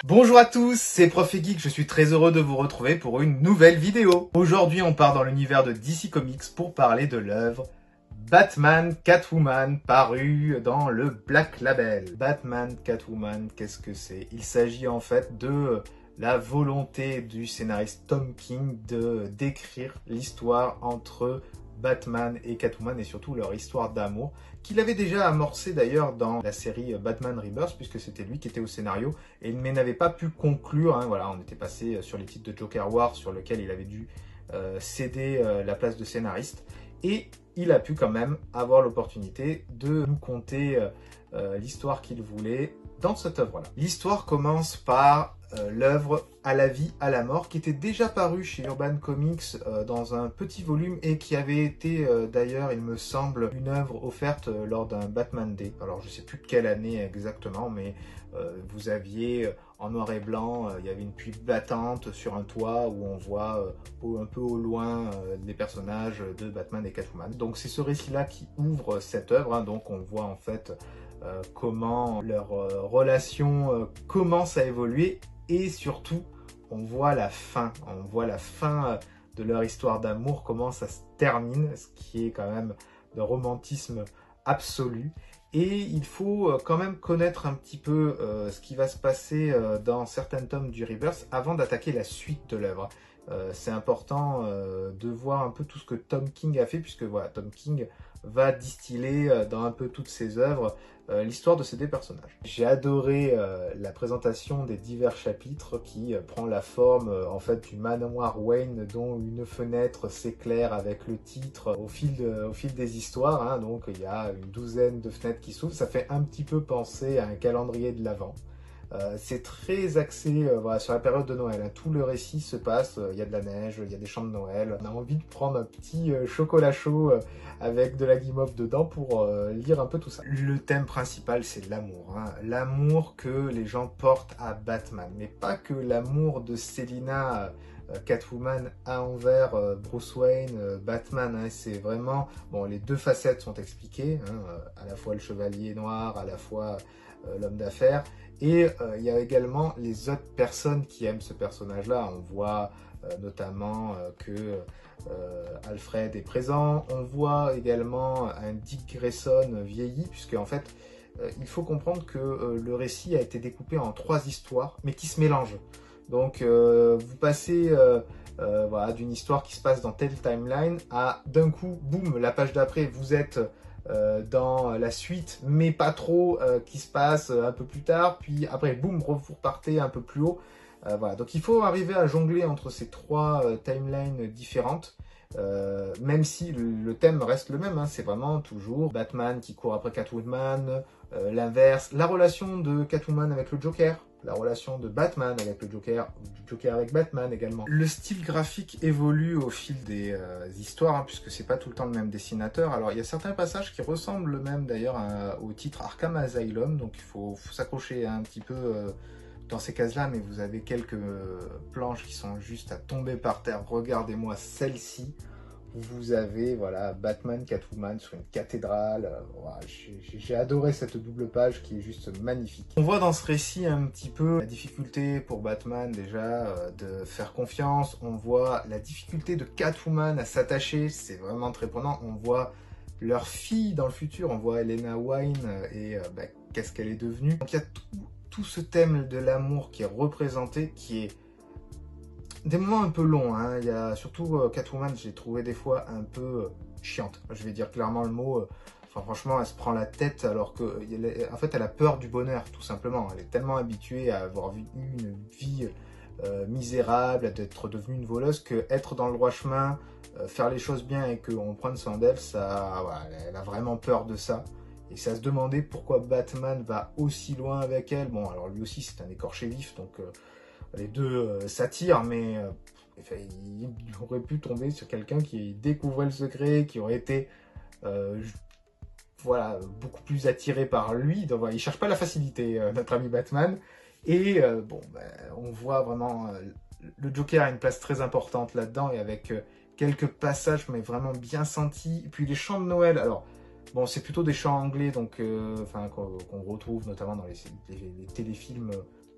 Bonjour à tous, c'est Prof et Geek, je suis très heureux de vous retrouver pour une nouvelle vidéo. Aujourd'hui, on part dans l'univers de DC Comics pour parler de l'œuvre Batman Catwoman, paru dans le Black Label. Batman Catwoman, qu'est-ce que c'est? Il s'agit en fait de la volonté du scénariste Tom King de d'écrire l'histoire entre Batman et Catwoman et surtout leur histoire d'amour, qu'il avait déjà amorcé d'ailleurs dans la série Batman Rebirth, puisque c'était lui qui était au scénario, mais n'avait pas pu conclure, hein, voilà, on était passé sur les titres de Joker War, sur lequel il avait dû céder la place de scénariste, et il a pu quand même avoir l'opportunité de nous conter l'histoire qu'il voulait dans cette œuvre-là. L'histoire commence par l'œuvre À la vie, à la mort, qui était déjà parue chez Urban Comics dans un petit volume et qui avait été d'ailleurs, il me semble, une œuvre offerte lors d'un Batman Day. Alors je ne sais plus de quelle année exactement, mais vous aviez en noir et blanc, il y avait une pluie battante sur un toit où on voit un peu au loin les personnages de Batman et Catwoman. Donc c'est ce récit-là qui ouvre cette œuvre, hein. Donc on voit en fait comment leur relation commence à évoluer et surtout on voit la fin de leur histoire d'amour, comment ça se termine, ce qui est quand même de romantisme absolu. Et il faut quand même connaître un petit peu ce qui va se passer dans certains tomes du Rebirth avant d'attaquer la suite de l'œuvre. C'est important de voir un peu tout ce que Tom King a fait, puisque voilà, Tom King va distiller dans un peu toutes ses œuvres l'histoire de ces deux personnages. J'ai adoré la présentation des divers chapitres qui prend la forme en fait du manoir Wayne, dont une fenêtre s'éclaire avec le titre au fil des histoires, hein. Donc il y a une douzaine de fenêtres qui s'ouvrent, ça fait un petit peu penser à un calendrier de l'Avent. C'est très axé voilà, sur la période de Noël, hein. Tout le récit se passe, il y a de la neige, il y a des chants de Noël. On a envie de prendre un petit chocolat chaud avec de la guimauve dedans pour lire un peu tout ça. Le thème principal, c'est l'amour, hein. L'amour que les gens portent à Batman, mais pas que l'amour de Selina Catwoman a envers Bruce Wayne, Batman, hein. C'est vraiment, bon, les deux facettes sont expliquées, hein, à la fois le chevalier noir, à la fois l'homme d'affaires. Et il y a également les autres personnes qui aiment ce personnage-là. On voit notamment que Alfred est présent. On voit également un Dick Grayson vieilli, puisque en fait, il faut comprendre que le récit a été découpé en 3 histoires, mais qui se mélangent. Donc vous passez voilà, d'une histoire qui se passe dans telle timeline à d'un coup, boum, la page d'après, vous êtes dans la suite, mais pas trop, qui se passe un peu plus tard, puis après, boum, vous repartez un peu plus haut. Voilà. Donc il faut arriver à jongler entre ces 3 timelines différentes, même si le thème reste le même, hein. C'est vraiment toujours Batman qui court après Catwoman, l'inverse, la relation de Catwoman avec le Joker, la relation de Batman avec le Joker, du Joker avec Batman également. Le style graphique évolue au fil des histoires, hein, puisque c'est pas tout le temps le même dessinateur. Alors il y a certains passages qui ressemblent même d'ailleurs au titre Arkham Asylum, donc il faut s'accrocher un petit peu dans ces cases-là, mais vous avez quelques planches qui sont juste à tomber par terre. Regardez-moi celle-ci. Vous avez voilà, Batman, Catwoman sur une cathédrale. Voilà, j'ai adoré cette double page qui est juste magnifique. On voit dans ce récit un petit peu la difficulté pour Batman déjà de faire confiance. On voit la difficulté de Catwoman à s'attacher. C'est vraiment très prenant. On voit leur fille dans le futur. On voit Helena Wayne et qu'est-ce qu'elle est devenue. Donc il y a tout ce thème de l'amour qui est représenté, qui est des moments un peu longs, hein. Il y a surtout Catwoman, j'ai trouvé des fois un peu chiante. Je vais dire clairement le mot. Enfin, franchement, elle se prend la tête alors que, en fait, elle a peur du bonheur, tout simplement. Elle est tellement habituée à avoir eu une vie misérable, à d'être devenue une voleuse, que être dans le droit chemin, faire les choses bien et qu'on prenne soin d'elle, ça, voilà, elle a vraiment peur de ça. Et c'est à se demander pourquoi Batman va aussi loin avec elle. Bon, alors lui aussi, c'est un écorché vif, donc les deux s'attirent, mais enfin, il aurait pu tomber sur quelqu'un qui découvrait le secret, qui aurait été voilà, beaucoup plus attiré par lui. Donc, voilà, il cherche pas la facilité, notre ami Batman. Et bon, on voit vraiment le Joker a une place très importante là-dedans, et avec quelques passages mais vraiment bien sentis. Et puis les chants de Noël, alors bon, c'est plutôt des chants anglais, donc qu'on retrouve notamment dans les téléfilms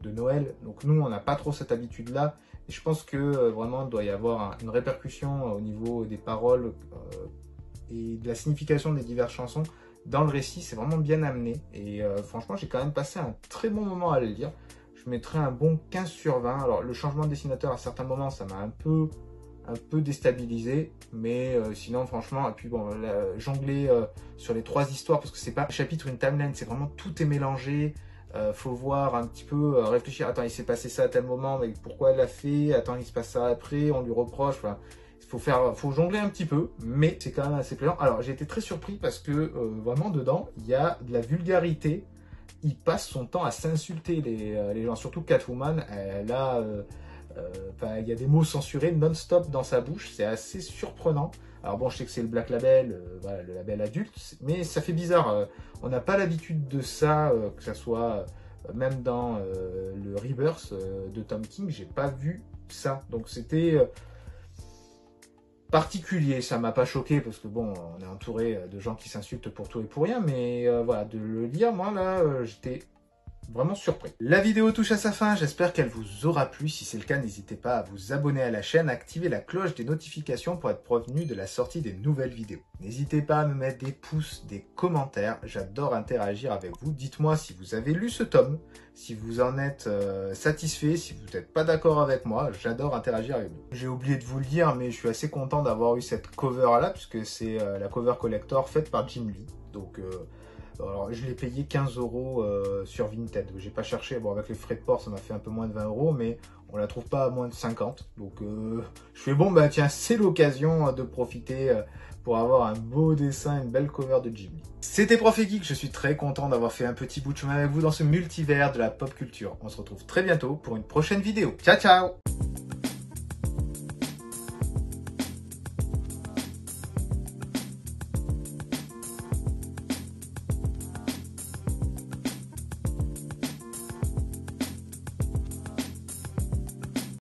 de Noël. Donc nous, on n'a pas trop cette habitude-là. Et je pense que vraiment, il doit y avoir une répercussion au niveau des paroles et de la signification des diverses chansons. Dans le récit, c'est vraiment bien amené. Et franchement, j'ai quand même passé un très bon moment à le lire. Je mettrais un bon 15 sur 20. Alors, le changement de dessinateur, à certains moments, ça m'a un peu déstabilisé. Mais sinon, franchement, et puis bon, jongler sur les 3 histoires, parce que c'est pas un chapitre, une timeline, c'est vraiment tout est mélangé. Faut voir un petit peu, réfléchir. Attends, il s'est passé ça à tel moment, mais pourquoi elle l'a fait? Attends, il se passe ça après, on lui reproche. Enfin, faut jongler un petit peu, mais c'est quand même assez plaisant. Alors, j'ai été très surpris parce que vraiment dedans, il y a de la vulgarité. Il passe son temps à s'insulter les gens, surtout Catwoman. Elle a, il y a des mots censurés non-stop dans sa bouche. C'est assez surprenant. Alors bon, je sais que c'est le Black Label, voilà, le label adulte, mais ça fait bizarre. On n'a pas l'habitude de ça, que ça soit même dans le Rebirth de Tom King, j'ai pas vu ça. Donc c'était particulier, ça m'a pas choqué parce que bon, on est entouré de gens qui s'insultent pour tout et pour rien, mais voilà, de le lire, moi là, j'étais vraiment surpris. La vidéo touche à sa fin, j'espère qu'elle vous aura plu. Si c'est le cas, n'hésitez pas à vous abonner à la chaîne, activer la cloche des notifications pour être prévenu de la sortie des nouvelles vidéos. N'hésitez pas à me mettre des pouces, des commentaires, j'adore interagir avec vous. Dites-moi si vous avez lu ce tome, si vous en êtes satisfait, si vous n'êtes pas d'accord avec moi, j'adore interagir avec vous. J'ai oublié de vous le dire, mais je suis assez content d'avoir eu cette cover là, puisque c'est la cover collector faite par Jim Lee. Donc alors, je l'ai payé 15 € sur Vinted. J'ai pas cherché. Bon, avec les frais de port, ça m'a fait un peu moins de 20 €, mais on la trouve pas à moins de 50. Donc, je fais bon, bah tiens, c'est l'occasion de profiter pour avoir un beau dessin, une belle cover de Jim Lee. C'était Prof et Geek. Je suis très content d'avoir fait un petit bout de chemin avec vous dans ce multivers de la pop culture. On se retrouve très bientôt pour une prochaine vidéo. Ciao, ciao!